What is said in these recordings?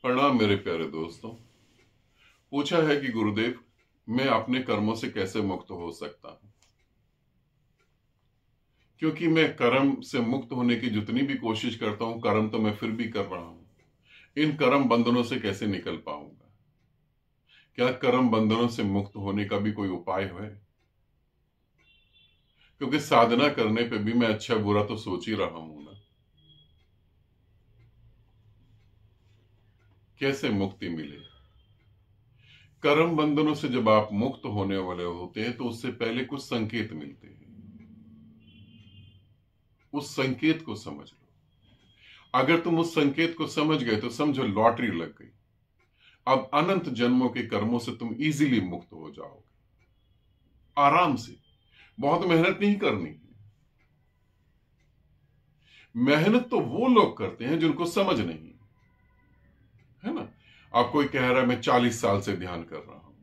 प्रणाम मेरे प्यारे दोस्तों। पूछा है कि गुरुदेव, मैं अपने कर्मों से कैसे मुक्त हो सकता हूं, क्योंकि मैं कर्म से मुक्त होने की जितनी भी कोशिश करता हूं, कर्म तो मैं फिर भी कर रहा हूं। इन कर्म बंधनों से कैसे निकल पाऊंगा? क्या कर्म बंधनों से मुक्त होने का भी कोई उपाय है? क्योंकि साधना करने पे भी मैं अच्छा बुरा तो सोच ही रहा हूं ना। कैसे मुक्ति मिले? कर्म बंधनों से जब आप मुक्त होने वाले होते हैं तो उससे पहले कुछ संकेत मिलते हैं। उस संकेत को समझ लो। अगर तुम उस संकेत को समझ गए तो समझो लॉटरी लग गई। अब अनंत जन्मों के कर्मों से तुम इजीली मुक्त हो जाओगे, आराम से। बहुत मेहनत नहीं करनी है। मेहनत तो वो लोग करते हैं जिनको समझ नहीं है ना। अब कोई कह रहा है मैं 40 साल से ध्यान कर रहा हूं,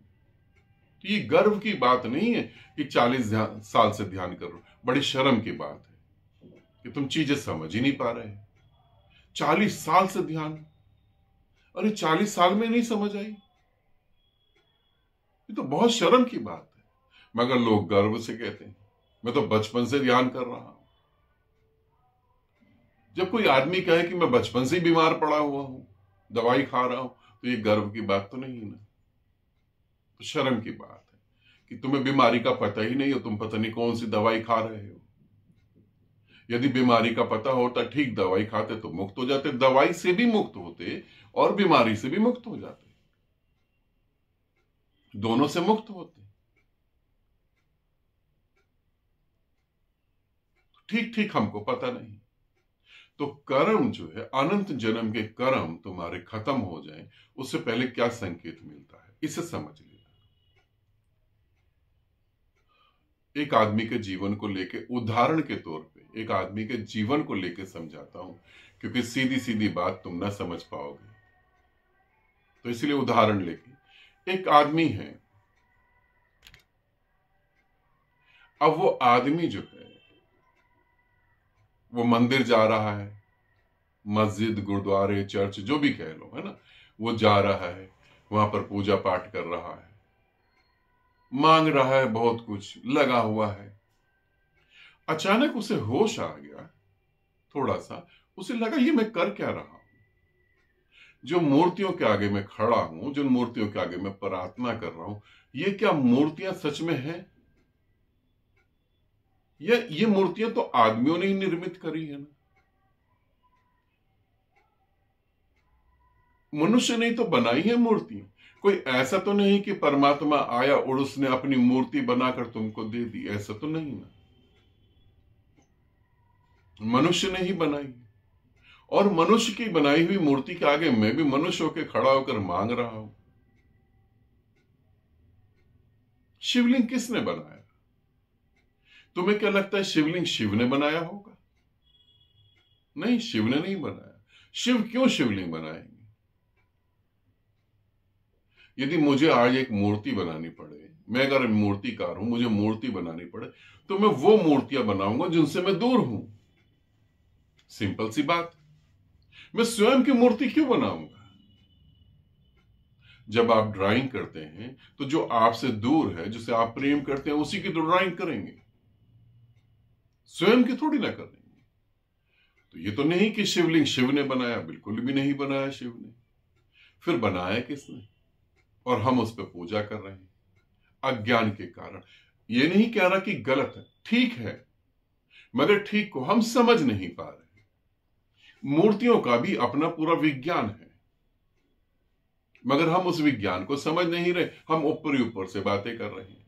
तो ये गर्व की बात नहीं है कि 40 साल से ध्यान कर रहा हूं। बड़ी शर्म की बात है कि तुम चीजें समझ ही नहीं पा रहे। 40 साल से ध्यान, अरे 40 साल में नहीं समझ आई, ये तो बहुत शर्म की बात है। मगर लोग गर्व से कहते हैं मैं तो बचपन से ध्यान कर रहा हूं। जब कोई आदमी कहे कि मैं बचपन से ही बीमार पड़ा हुआ हूं, दवाई खा रहा हूं, तो ये गर्व की बात तो नहीं ना, तो शर्म की बात है कि तुम्हें बीमारी का पता ही नहीं हो, तुम पता नहीं कौन सी दवाई खा रहे हो। यदि बीमारी का पता होता, ठीक दवाई खाते तो मुक्त हो जाते, दवाई से भी मुक्त होते और बीमारी से भी मुक्त हो जाते, दोनों से मुक्त होते। ठीक ठीक हमको पता नहीं। तो कर्म जो है, अनंत जन्म के कर्म तुम्हारे खत्म हो जाएं, उससे पहले क्या संकेत मिलता है इसे समझ लेना। एक आदमी के जीवन को लेके, उदाहरण के तौर पे एक आदमी के जीवन को लेके समझाता हूं, क्योंकि सीधी सीधी बात तुम ना समझ पाओगे, तो इसलिए उदाहरण लेके। एक आदमी है, अब वो आदमी जो है वो मंदिर जा रहा है, मस्जिद, गुरुद्वारे, चर्च, जो भी कह लो, है ना। वो जा रहा है, वहां पर पूजा पाठ कर रहा है, मांग रहा है, बहुत कुछ लगा हुआ है। अचानक उसे होश आ गया, थोड़ा सा उसे लगा ये मैं कर क्या रहा हूं। जो मूर्तियों के आगे मैं खड़ा हूं, जिन मूर्तियों के आगे मैं प्रार्थना कर रहा हूं, ये क्या मूर्तियां सच में हैं? ये मूर्तियां तो आदमियों ने ही निर्मित करी है ना, मनुष्य ने तो बनाई है मूर्तियां। कोई ऐसा तो नहीं कि परमात्मा आया और उसने अपनी मूर्ति बनाकर तुमको दे दी, ऐसा तो नहीं ना। मनुष्य ने ही बनाई, और मनुष्य की बनाई हुई मूर्ति के आगे मैं भी मनुष्य होकर खड़ा होकर मांग रहा हूं। शिवलिंग किसने बनाया? तुम्हें क्या लगता है शिवलिंग शिव ने बनाया होगा? नहीं, शिव ने नहीं बनाया। शिव क्यों शिवलिंग बनाएंगे? यदि मुझे आज एक मूर्ति बनानी पड़े, मैं अगर मूर्तिकार हूं, मुझे मूर्ति बनानी पड़े, तो मैं वो मूर्तियां बनाऊंगा जिनसे मैं दूर हूं। सिंपल सी बात। मैं स्वयं की मूर्ति क्यों बनाऊंगा? जब आप ड्राइंग करते हैं तो जो आपसे दूर है, जिसे आप प्रेम करते हैं, उसी की तो ड्राइंग करेंगे, स्वयं की थोड़ी ना करेंगे। तो ये तो नहीं कि शिवलिंग शिव ने बनाया, बिल्कुल भी नहीं बनाया शिव ने। फिर बनाया किसने? और हम उस पर पूजा कर रहे हैं अज्ञान के कारण। ये नहीं कह रहा कि गलत है, ठीक है, मगर ठीक को हम समझ नहीं पा रहे। मूर्तियों का भी अपना पूरा विज्ञान है, मगर हम उस विज्ञान को समझ नहीं रहे, हम ऊपर ही ऊपर से बातें कर रहे हैं।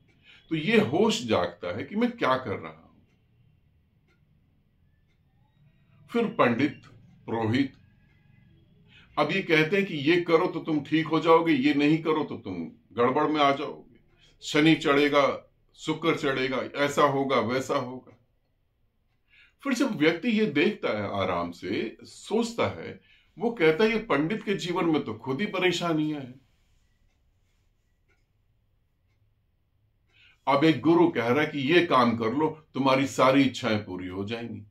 तो ये होश जागता है कि मैं क्या कर रहा हूं। फिर पंडित, पुरोहित अब ये कहते हैं कि ये करो तो तुम ठीक हो जाओगे, ये नहीं करो तो तुम गड़बड़ में आ जाओगे, शनि चढ़ेगा, शुक्र चढ़ेगा, ऐसा होगा, वैसा होगा। फिर जब व्यक्ति ये देखता है, आराम से सोचता है, वो कहता है ये पंडित के जीवन में तो खुद ही परेशानियां हैं। अब एक गुरु कह रहा है कि ये काम कर लो, तुम्हारी सारी इच्छाएं पूरी हो जाएंगी,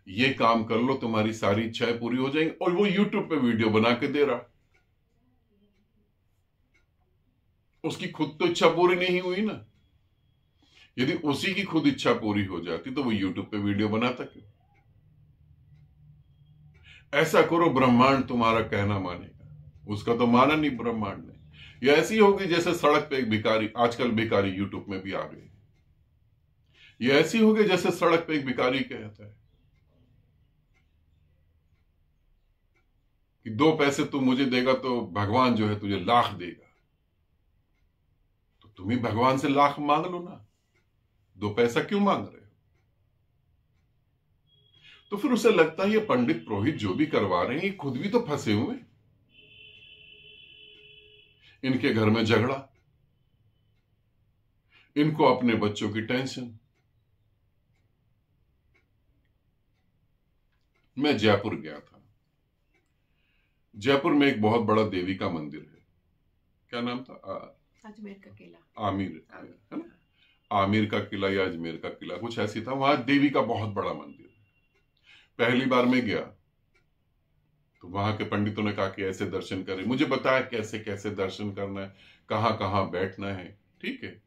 ये काम कर लो, तुम्हारी सारी इच्छाएं पूरी हो जाएंगी, और वो यूट्यूब पे वीडियो बना के दे रहा। उसकी खुद तो इच्छा पूरी नहीं हुई ना। यदि उसी की खुद इच्छा पूरी हो जाती तो वो यूट्यूब पे वीडियो बनाता क्यों? ऐसा करो ब्रह्मांड तुम्हारा कहना मानेगा, उसका तो माना नहीं ब्रह्मांड ने। ये ऐसी होगी जैसे सड़क पे एक भिखारी, आजकल भिखारी यूट्यूब में भी आ गए। ये ऐसी होगी जैसे सड़क पे एक भिखारी कहता है कि 2 पैसे तू मुझे देगा तो भगवान जो है तुझे लाख देगा। तो तुम ही भगवान से लाख मांग लो ना, 2 पैसा क्यों मांग रहे हो? तो फिर उसे लगता है ये पंडित पुरोहित जो भी करवा रहे हैं ये खुद भी तो फंसे हुए, इनके घर में झगड़ा, इनको अपने बच्चों की टेंशन। मैं जयपुर गया था। जयपुर में एक बहुत बड़ा देवी का मंदिर है, क्या नाम था? अजमेर का किला, आमिर है ना, आमिर का किला या अजमेर का किला कुछ ऐसी था। वहां देवी का बहुत बड़ा मंदिर है। पहली बार मैं गया तो वहां के पंडितों ने कहा कि ऐसे दर्शन करें, मुझे बताया कैसे कैसे दर्शन करना है, कहां कहां बैठना है। ठीक है,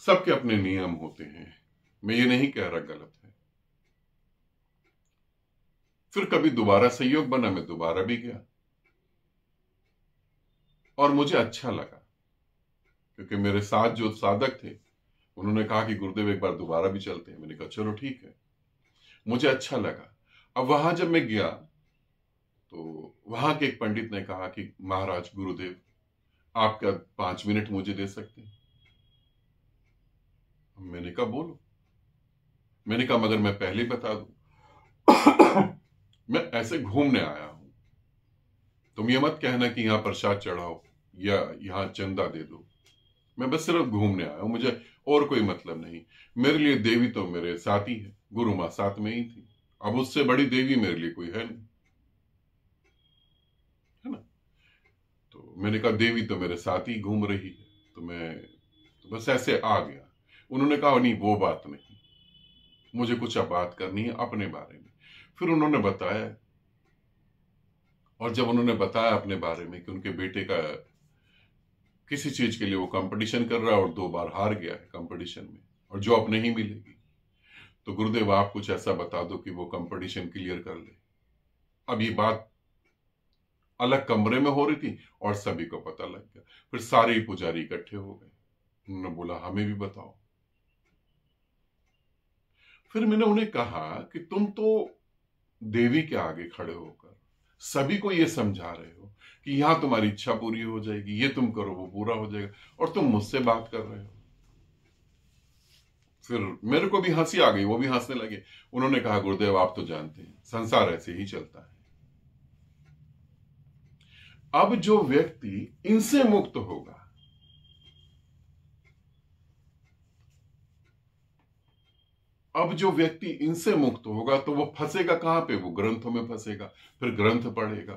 सबके अपने नियम होते हैं, मैं ये नहीं कह रहा गलत है। फिर कभी दोबारा संयोग बना, मैं दोबारा भी गया और मुझे अच्छा लगा, क्योंकि मेरे साथ जो साधक थे उन्होंने कहा कि गुरुदेव एक बार दोबारा भी चलते हैं। मैंने कहा चलो ठीक है, मुझे अच्छा लगा। अब वहां जब मैं गया तो वहां के एक पंडित ने कहा कि महाराज गुरुदेव आप क्या 5 मिनट मुझे दे सकते हैं? मैंने कहा बोलो। मैंने कहा मगर मैं पहले ही बता दूं मैं ऐसे घूमने आया हूं, तुम ये मत कहना कि यहां प्रसाद चढ़ाओ या यहां चंदा दे दो। मैं बस सिर्फ घूमने आया हूं, मुझे और कोई मतलब नहीं। मेरे लिए देवी तो मेरे साथ ही है, गुरु मां साथ में ही थी, अब उससे बड़ी देवी मेरे लिए कोई है नहीं, है ना। तो मैंने कहा देवी तो मेरे साथ ही घूम रही है, तो मैं तो बस ऐसे आ गया। उन्होंने कहा नहीं वो बात नहीं, मुझे कुछ अब बात करनी है अपने बारे में। फिर उन्होंने बताया, और जब उन्होंने बताया अपने बारे में कि उनके बेटे का किसी चीज के लिए वो कंपटीशन कर रहा है और 2 बार हार गया है कंपटीशन में और जॉब नहीं मिलेगी, तो गुरुदेव आप कुछ ऐसा बता दो कि वो कंपटीशन क्लियर कर ले। अब ये बात अलग कमरे में हो रही थी और सभी को पता लग गया। फिर सारे पुजारी इकट्ठे हो गए, उन्होंने बोला हमें भी बताओ। फिर मैंने उन्हें कहा कि तुम तो देवी के आगे खड़े होकर सभी को ये समझा रहे हो कि यहां तुम्हारी इच्छा पूरी हो जाएगी, ये तुम करो वो पूरा हो जाएगा, और तुम मुझसे बात कर रहे हो। फिर मेरे को भी हंसी आ गई, वो भी हंसने लगे। उन्होंने कहा गुरुदेव आप तो जानते हैं संसार ऐसे ही चलता है। अब जो व्यक्ति इनसे मुक्त होगा, अब जो व्यक्ति इनसे मुक्त होगा तो वो फंसेगा कहां पे? वो ग्रंथों में फंसेगा, फिर ग्रंथ पढ़ेगा।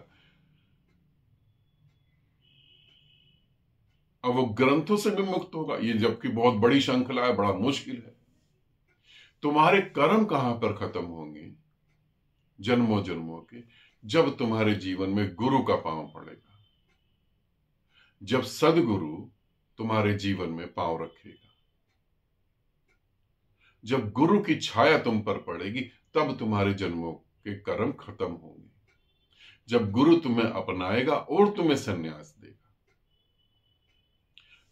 अब वो ग्रंथों से भी मुक्त होगा, ये जबकि बहुत बड़ी श्रृंखला है, बड़ा मुश्किल है। तुम्हारे कर्म कहां पर खत्म होंगे? जन्मों जन्मों के, जब तुम्हारे जीवन में गुरु का पांव पड़ेगा, जब सदगुरु तुम्हारे जीवन में पांव रखेगा, जब गुरु की छाया तुम पर पड़ेगी, तब तुम्हारे जन्मों के कर्म खत्म होंगे। जब गुरु तुम्हें अपनाएगा और तुम्हें संन्यास देगा।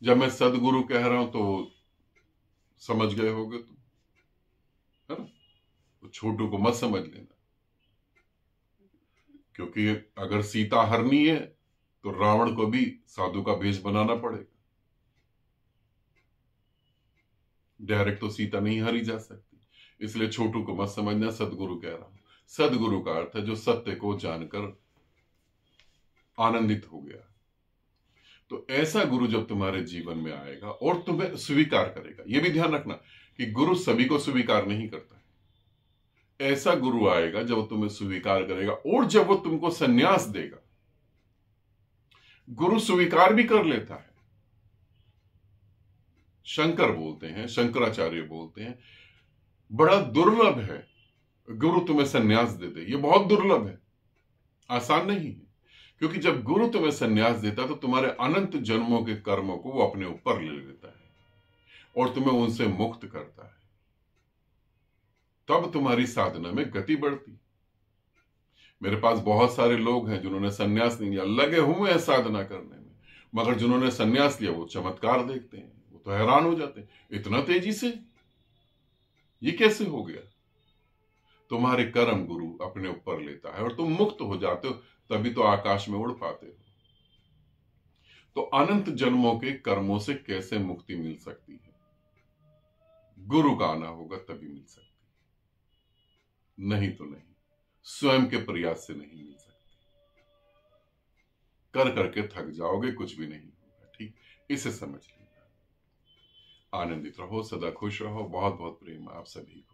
जब मैं सदगुरु कह रहा हूं तो समझ गए होगे तुम, है ना। तो छोटू को मत समझ लेना, क्योंकि अगर सीता हरनी है तो रावण को भी साधु का भेष बनाना पड़ेगा। डायरेक्ट तो सीता नहीं हरी जा सकती, इसलिए छोटू को मत समझना, सदगुरु कह रहा हूं। सदगुरु का अर्थ है जो सत्य को जानकर आनंदित हो गया। तो ऐसा गुरु जब तुम्हारे जीवन में आएगा और तुम्हें स्वीकार करेगा, यह भी ध्यान रखना कि गुरु सभी को स्वीकार नहीं करता है। ऐसा गुरु आएगा जब तुम्हें स्वीकार करेगा और जब वो तुमको संन्यास देगा। गुरु स्वीकार भी कर लेता है, शंकर बोलते हैं, शंकराचार्य बोलते हैं, बड़ा दुर्लभ है गुरु तुम्हें संन्यास दे दे। ये बहुत दुर्लभ है, आसान नहीं है, क्योंकि जब गुरु तुम्हें संन्यास देता है तो तुम्हारे अनंत जन्मों के कर्मों को वो अपने ऊपर ले लेता है और तुम्हें उनसे मुक्त करता है। तब तुम्हारी साधना में गति बढ़ती। मेरे पास बहुत सारे लोग हैं जिन्होंने संन्यास नहीं लिया, लगे हुए हैं साधना करने में, मगर जिन्होंने संन्यास लिया वो चमत्कार देखते हैं, वो तो हैरान हो जाते हैं, इतना तेजी से ये कैसे हो गया? तुम्हारे कर्म गुरु अपने ऊपर लेता है और तुम मुक्त हो जाते हो, तभी तो आकाश में उड़ पाते हो। तो अनंत जन्मों के कर्मों से कैसे मुक्ति मिल सकती है? गुरु का आना होगा तभी मिल सकती, नहीं तो नहीं, स्वयं के प्रयास से नहीं मिल सकती। कर करके थक जाओगे, कुछ भी नहीं होगा। ठीक, इसे समझ लेना। आनंदित रहो, सदा खुश रहो। बहुत बहुत प्रेम आप सभी को।